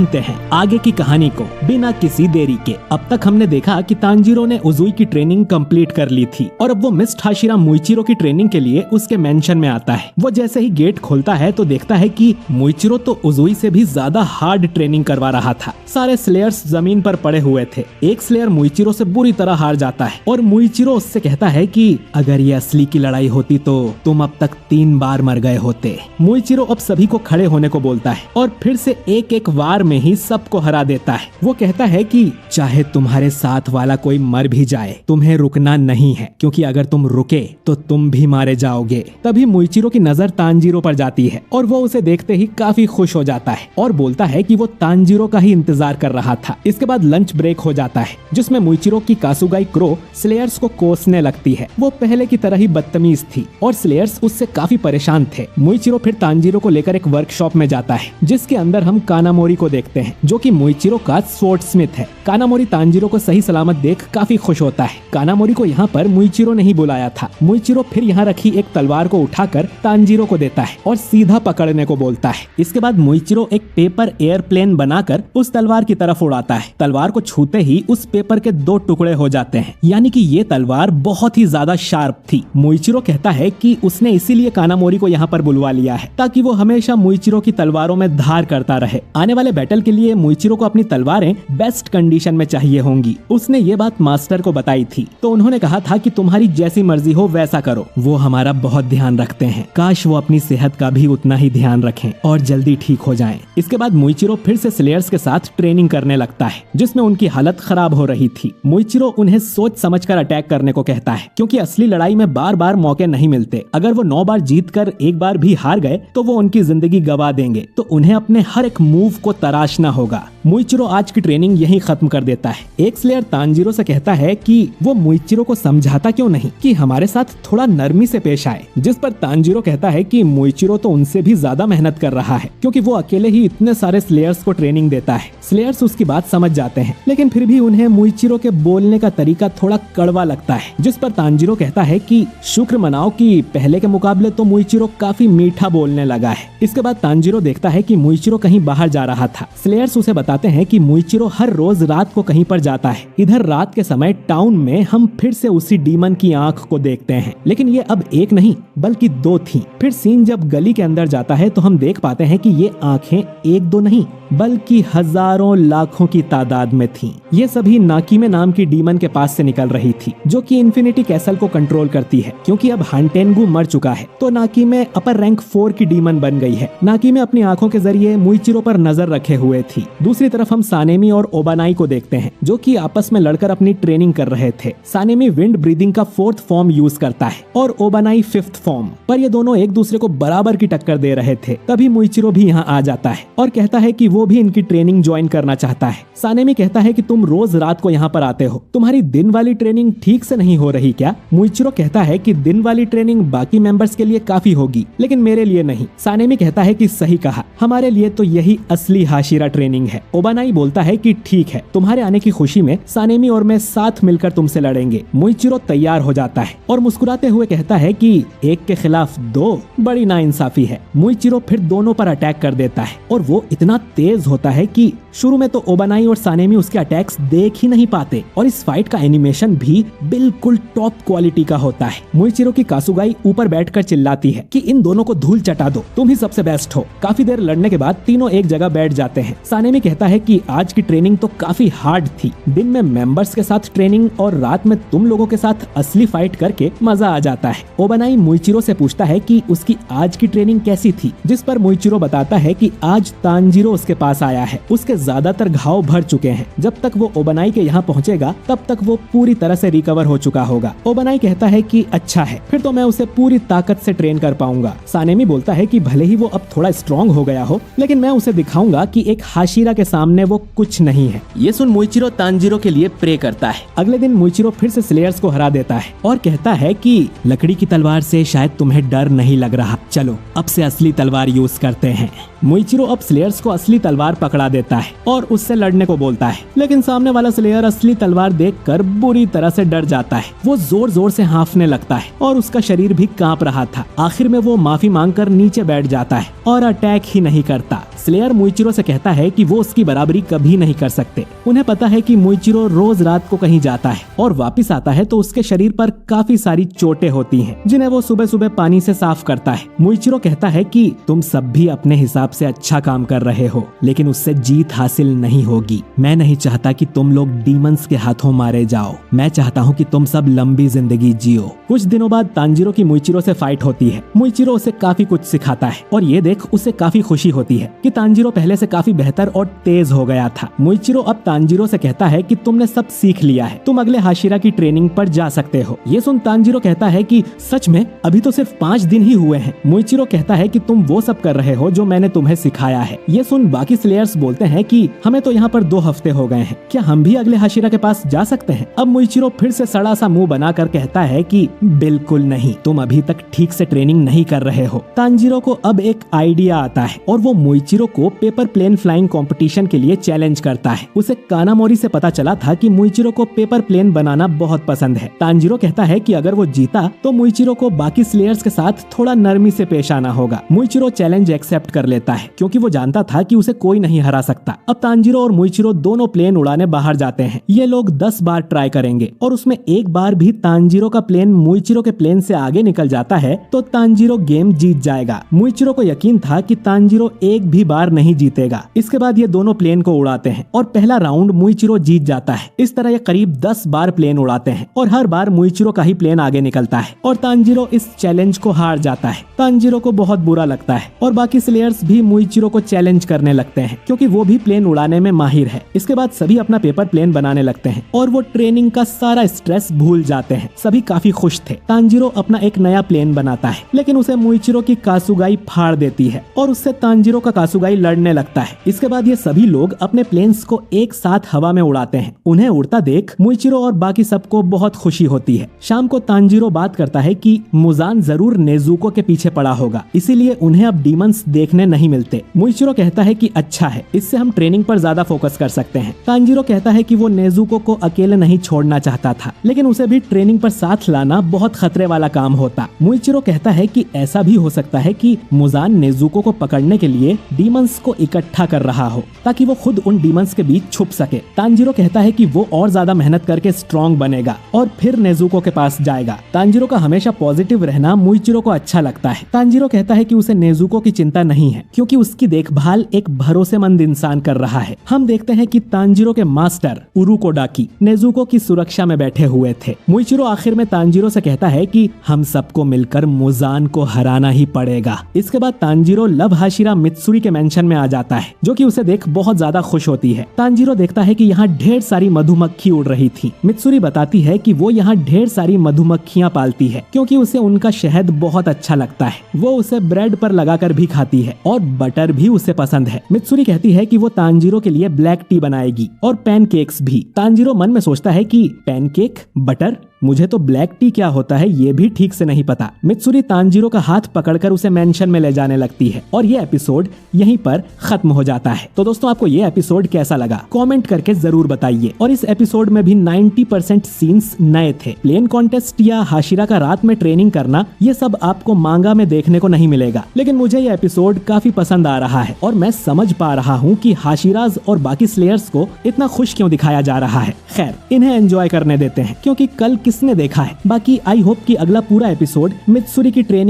जानते हैं आगे की कहानी को बिना किसी देरी के। अब तक हमने देखा कि तांजीरो ने उजुई की ट्रेनिंग कंप्लीट कर ली थी और अब वो मिस्ट हाशिरा मुइचिरो की ट्रेनिंग के लिए उसके मेंशन में आता है। वो जैसे ही गेट खोलता है तो देखता है कि मुइचिरो तो उजुई से भी ज्यादा हार्ड ट्रेनिंग करवा रहा था। सारे स्लेयर्स जमीन पर पड़े हुए थे। एक स्लेयर मुइचिरो से बुरी तरह हार जाता है और मुइचिरो उससे कहता है कि अगर ये असली की लड़ाई होती तो तुम अब तक 3 बार मर गए होते। मुइचिरो अब सभी को खड़े होने को बोलता है और फिर से एक वार में ही सबको हरा देता है। वो कहता है कि चाहे तुम्हारे साथ वाला कोई मर भी जाए, तुम्हें रुकना नहीं है, क्योंकि अगर तुम रुके तो तुम भी मारे जाओगे। तभी मुइचिरो की नजर तांजीरो पर जाती है और वो उसे देखते ही काफी खुश हो जाता है और बोलता है कि वो तांजीरो का ही इंतजार कर रहा था। इसके बाद लंच ब्रेक हो जाता है जिसमें मुइचिरो की कासुगाई क्रो स्लेयर्स को कोसने लगती है। वो पहले की तरह ही बदतमीज थी और स्लेयर्स उससे काफी परेशान थे। मुइचिरो फिर तांजीरो को लेकर एक वर्कशॉप में जाता है जिसके अंदर हम कानामोरी को देखते हैं जो कि मुइचिरो का स्वॉर्ड स्मिथ है। कानामोरी तांजीरो को सही सलामत देख काफी खुश होता है। कानामोरी को यहाँ पर मुइचिरो ने ही बुलाया था। मुइचिरो फिर यहाँ रखी एक तलवार को उठाकर तांजीरो को देता है और सीधा पकड़ने को बोलता है। इसके बाद मुइचिरो एक पेपर एयरप्लेन बनाकर उस तलवार की तरफ उड़ाता है। तलवार को छूते ही उस पेपर के 2 टुकड़े हो जाते हैं, यानी कि ये तलवार बहुत ही ज्यादा शार्प थी। मुइचिरो कहता है कि उसने इसीलिए कानामोरी को यहाँ पर बुलवा लिया है ताकि वो हमेशा मुइचिरो की तलवारों में धार करता रहे। आने वाले बैटल के लिए मुइचिरो को अपनी तलवारें बेस्ट कंडीशन में चाहिए होंगी। उसने ये बात मास्टर को बताई थी तो उन्होंने कहा था कि तुम्हारी जैसी मर्जी हो वैसा करो। वो हमारा बहुत ध्यान रखते हैं, काश वो अपनी सेहत का भी उतना ही ध्यान रखें और जल्दी ठीक हो जाएं। इसके बाद मुइचिरो फिर से स्लेयर्स के साथ ट्रेनिंग करने लगता है जिसमें उनकी हालत खराब हो रही थी। मुइचिरो उन्हें सोच समझकर अटैक करने को कहता है क्योंकि असली लड़ाई में बार बार मौके नहीं मिलते। अगर वो 9 बार जीत कर 1 बार भी हार गए तो वो उनकी जिंदगी गवा देंगे, तो उन्हें अपने हर एक मूव को तराशना होगा। मुइचिरो आज की ट्रेनिंग यहीं खत्म कर देता है। एक स्लेयर तांजीरो से कहता है कि वो मुइचिरो को समझाता क्यों नहीं कि हमारे साथ थोड़ा नरमी से पेश आए, जिस पर तांजीरो कहता है कि मुइचिरो तो उनसे भी ज्यादा मेहनत कर रहा है क्योंकि वो अकेले ही इतने सारे स्लेयर्स को ट्रेनिंग देता है। स्लेयर्स उसकी बात समझ जाते हैं लेकिन फिर भी उन्हें मुइचिरो के बोलने का तरीका थोड़ा कड़वा लगता है, जिस पर तांजीरो कहता है कि शुक्र मनाओ कि पहले के मुकाबले तो मुइचिरो काफी मीठा बोलने लगा है। इसके बाद तांजीरो देखता है कि मुइचिरो कहीं बाहर जा रहा था। स्लेयर्स उसे बताते हैं कि मुइचिरो हर रोज रात को कहीं पर जाता है। इधर रात के समय टाउन में हम फिर से उसी डीमन की आंख को देखते हैं, लेकिन ये अब एक नहीं बल्कि 2 थी। फिर सीन जब गली के अंदर जाता है तो हम देख पाते हैं कि ये आंखें 1-2 नहीं बल्कि हजारों लाखों की तादाद में थीं। ये सभी नाकीमे नाम की डीमन के पास से निकल रही थी जो कि इन्फिनिटी कैसल को कंट्रोल करती है। क्योंकि अब हांटेंगु मर चुका है तो नाकीमे अपर रैंक 4 की डीमन बन गई है। नाकीमे अपनी आंखों के जरिए मुइचिरो पर नजर रखे हुए थी। दूसरी तरफ हम सानेमी और ओबानाई को देखते हैं जो कि आपस में लड़कर अपनी ट्रेनिंग कर रहे थे। सानेमी विंड ब्रीदिंग का 4th फॉर्म यूज करता है और ओबानाई 5th फॉर्म, पर ये दोनों एक दूसरे को बराबर की टक्कर दे रहे थे। तभी मुइचिरो भी यहाँ आ जाता है और कहता है कि वो भी इनकी ट्रेनिंग ज्वाइन करना चाहता है। सानेमी कहता है कि तुम रोज रात को यहाँ पर आते हो, तुम्हारी दिन वाली ट्रेनिंग ठीक से नहीं हो रही क्या? मुइचिरो कहता है कि दिन वाली ट्रेनिंग बाकी मेंबर्स के लिए काफी होगी लेकिन मेरे लिए नहीं। सानेमी कहता है कि सही कहा, हमारे लिए तो यही असली हाशिरा ट्रेनिंग है। ओबानाई बोलता है कि ठीक है, तुम्हारे आने की खुशी में सानेमी और मैं साथ मिलकर तुमसे लड़ेंगे। मुइचिरो तैयार हो जाता है और मुस्कुराते हुए कहता है कि 1 के खिलाफ 2 बड़ी नाइंसाफी है। मुइचिरो फिर दोनों पर अटैक कर देता है और वो इतना तेज होता है कि शुरू में तो ओबानाई और सानेमी उसके अटैक्स देख ही नहीं पाते और इस फाइट का एनिमेशन भी बिल्कुल टॉप क्वालिटी का होता है। मुइचिरो की कासुगाई ऊपर बैठकर चिल्लाती है कि इन दोनों को धूल चटा दो, तुम ही सबसे बेस्ट हो। काफी देर लड़ने के बाद तीनों एक जगह बैठ जाते हैं। सानेमी कहता है कि आज की ट्रेनिंग तो काफी हार्ड थी, दिन में मेंबर्स के साथ ट्रेनिंग और रात में तुम लोगों के साथ असली फाइट करके मजा आ जाता है। ओबानाई मुइचिरो से पूछता है कि उसकी आज की ट्रेनिंग कैसी थी, जिस पर मुइचिरो बताता है कि आज तांजीरो उसके पास आया है, उसके ज्यादातर घाव भर चुके हैं। जब तक वो ओबानाई के यहाँ पहुँचेगा तब तक वो पूरी तरह से रिकवर हो चुका होगा। ओबानाई कहता है कि अच्छा है, फिर तो मैं उसे पूरी ताकत से ट्रेन कर पाऊंगा। सानेमी बोलता है कि भले ही वो अब थोड़ा स्ट्रॉन्ग हो गया हो लेकिन मैं उसे दिखाऊंगा कि एक हाशिरा के सामने वो कुछ नहीं है। ये सुन मुइचिरो तांजीरो के लिए प्रे करता है। अगले दिन मुइचिरो फिर से स्लेयर्स को हरा देता है और कहता है कि लकड़ी की तलवार से शायद तुम्हें डर नहीं लग रहा, चलो अब से असली तलवार यूज करते हैं। मुइचिरो अब स्लेयर्स को असली तलवार पकड़ा देता है और उससे लड़ने को बोलता है, लेकिन सामने वाला स्लेयर असली तलवार देखकर बुरी तरह से डर जाता है। वो जोर जोर से हांफने लगता है और उसका शरीर भी कांप रहा था। आखिर में वो माफी मांगकर नीचे बैठ जाता है और अटैक ही नहीं करता। स्लेयर मुइचिरो से कहता है कि वो उसकी बराबरी कभी नहीं कर सकते। उन्हें पता है कि मुइचिरो रोज रात को कहीं जाता है और वापस आता है तो उसके शरीर पर काफी सारी चोटें होती हैं, जिन्हें वो सुबह सुबह पानी से साफ करता है। मुइचिरो कहता है कि तुम सब भी अपने हिसाब से अच्छा काम कर रहे हो, लेकिन उससे जीत हासिल नहीं होगी। मैं नहीं चाहता कि तुम लोग डीमंस के हाथों मारे जाओ। मैं चाहता हूँ कि तुम सब लंबी जिंदगी जियो। कुछ दिनों बाद तांजीरो की मुइचिरो से फाइट होती है। मुइचिरो उसे काफी कुछ सिखाता है और ये देख उसे काफी खुशी होती है कि तांजीरो पहले से काफी बेहतर और तेज हो गया था। मुइचिरो अब तांजीरो से कहता है कि तुमने सब सीख लिया है, तुम अगले हाशिरा की ट्रेनिंग पर जा सकते हो। ये सुन तांजीरो कहता है कि सच में? अभी तो सिर्फ 5 दिन ही हुए हैं। मुइचिरो कहता है कि तुम वो सब कर रहे हो जो मैंने तुम्हें सिखाया है। ये सुन बाकी स्लेयर्स बोलते हैं कि हमें तो यहाँ पर 2 हफ्ते हो गए हैं, क्या हम भी अगले हाशिरा के पास जा सकते हैं? अब मुइचिरो फिर से सड़ा सा मुंह बनाकर कहता है कि बिल्कुल नहीं, तुम अभी तक ठीक से ट्रेनिंग नहीं कर रहे हो। तांजीरो को अब एक आइडिया आता है और वो मुइचिरो को पेपर प्लेन फ्लाइंग कंपटीशन के लिए चैलेंज करता है। उसे कानामोरी से पता चला था कि मुइचिरो को पेपर प्लेन बनाना बहुत पसंद है। तांजीरो कहता है कि अगर वो जीता तो मुइचिरो को बाकी स्लेयर्स के साथ थोड़ा नरमी से पेश आना होगा। मुइचिरो चैलेंज एक्सेप्ट कर लेता है क्योंकि वो जानता था कि उसे कोई नहीं हरा सकता। अब तांजीरो और मुइचिरो दोनों प्लेन उड़ाने बाहर जाते हैं। ये लोग 10 बार ट्राई करेंगे और उसमें एक बार भी तांजीरो का प्लेन मुइचिरो के प्लेन से आगे निकल जाता है तो तांजीरो गेम जीत जाएगा। मुइचिरो को यकीन था कि तांजीरो एक भी बार नहीं जीतेगा। इसके बाद ये दोनों प्लेन को उड़ाते हैं और पहला राउंड मुइचिरो जीत जाता है। इस तरह ये करीब 10 बार प्लेन उड़ाते हैं और हर बार मुइचिरो का ही प्लेन आगे निकलता है और तांजीरो इस चैलेंज को हार जाता है। तांजीरो को बहुत बुरा लगता है और बाकी स्लेयर्स भी मुइचिरो को चैलेंज करने लगते हैं क्योंकि वो भी प्लेन उड़ाने में माहिर है। इसके बाद सभी अपना पेपर प्लेन बनाने लगते हैं और वो ट्रेनिंग का सारा स्ट्रेस भूल जाते हैं। सभी काफी खुश थे। तांजीरो अपना एक नया प्लेन बनाता है लेकिन उसे मुइचिरो की कासुगाई फाड़ देती है और उससे तांजीरो का कासुगाई लड़ने लगता है। इसके बाद ये सभी लोग अपने प्लेन्स को एक साथ हवा में उड़ाते हैं। उन्हें उड़ता देख मुइचिरो और बाकी सबको बहुत खुशी होती है। शाम को तांजीरो बात करता है कि मुजान जरूर नेजुको के पीछे पड़ा होगा, इसीलिए उन्हें अब डीमंस देखने नहीं मिलते। मुइचिरो कहता है कि अच्छा है, इससे हम ट्रेनिंग पर ज्यादा फोकस कर सकते हैं। तांजीरो कहता है कि वो नेजुको को अकेले नहीं छोड़ना चाहता था, लेकिन उसे भी ट्रेनिंग पर साथ लाना बहुत खतरे वाला काम होता। मुइचिरो कहता है कि ऐसा भी हो सकता है कि मुजान नेजुको को पकड़ने के लिए डीमंस को इकट्ठा कर रहा हो ताकि वो खुद उन डीमंस के बीच छुप सके। तांजीरो कहता है कि वो और ज्यादा मेहनत करके स्ट्रॉन्ग बनेगा और फिर नेजुको के पास जाएगा। तांजीरो का हमेशा पॉजिटिव रहना मुइचिरो को अच्छा लगता है। तांजीरो कहता है कि उसे नेजुको की चिंता नहीं है क्योंकि उसकी देखभाल एक भरोसेमंद इंसान कर रहा है। हम देखते हैं कि तांजीरो के मास्टर उरुकोडाकी नेजुको की सुरक्षा में बैठे हुए थे। मुइचिरो आखिर में तांजीरो से कहता है कि हम सबको मिलकर मुजान को हराना ही पड़ेगा। इसके बाद तांजीरो लव हाशिरा मित्सुरी के मेंशन में आ जाता है जो कि उसे देख बहुत ज्यादा खुश होती है। तांजीरो देखता है कि यहाँ ढेर सारी मधुमक्खी उड़ रही थी। मित्सुरी बताती है कि वो यहाँ ढेर सारी मधुमक्खियाँ पालती है क्योंकि उसे उनका शहद बहुत अच्छा लगता है। वो उसे ब्रेड पर लगाकर भी खाती है और बटर भी उसे पसंद है। मित्सुरी कहती है कि वो तांजीरो के लिए ब्लैक टी बनाएगी और पैनकेक्स भी। तांजीरो मन में सोचता है कि पैनकेक, बटर, मुझे तो ब्लैक टी क्या होता है ये भी ठीक से नहीं पता। मित्सुरी तांजीरो का हाथ पकड़कर उसे मेंशन में ले जाने लगती है और ये एपिसोड यहीं पर खत्म हो जाता है। तो दोस्तों आपको ये एपिसोड कैसा लगा कमेंट करके जरूर बताइए। और इस एपिसोड में भी 90% सीन्स नए थे। प्लेन कॉन्टेस्ट या हाशिरा का रात में ट्रेनिंग करना ये सब आपको मांगा में देखने को नहीं मिलेगा, लेकिन मुझे ये एपिसोड काफी पसंद आ रहा है और मैं समझ पा रहा हूँ कि हाशिराज और बाकी स्लेयर्स को इतना खुश क्यों दिखाया जा रहा है। खैर इन्हें एंजॉय करने देते हैं क्योंकि कल किसने देखा है। बाकी आई होप कि अगला पूरा एपिसोड मित्सुरी की ट्रेनिंग